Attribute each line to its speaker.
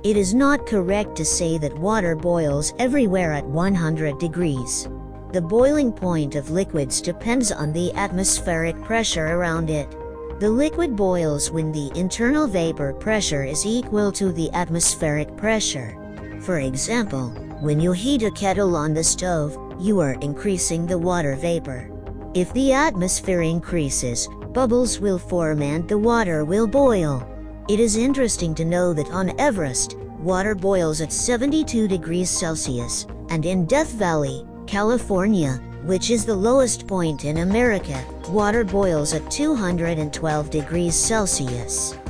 Speaker 1: It is not correct to say that water boils everywhere at 100 degrees. The boiling point of liquids depends on the atmospheric pressure around it. The liquid boils when the internal vapor pressure is equal to the atmospheric pressure. For example, when you heat a kettle on the stove, you are increasing the water vapor. If the atmosphere increases, bubbles will form and the water will boil. It is interesting to know that on Everest, water boils at 72 degrees Celsius, and in Death Valley, California, which is the lowest point in America, water boils at 212 degrees Celsius.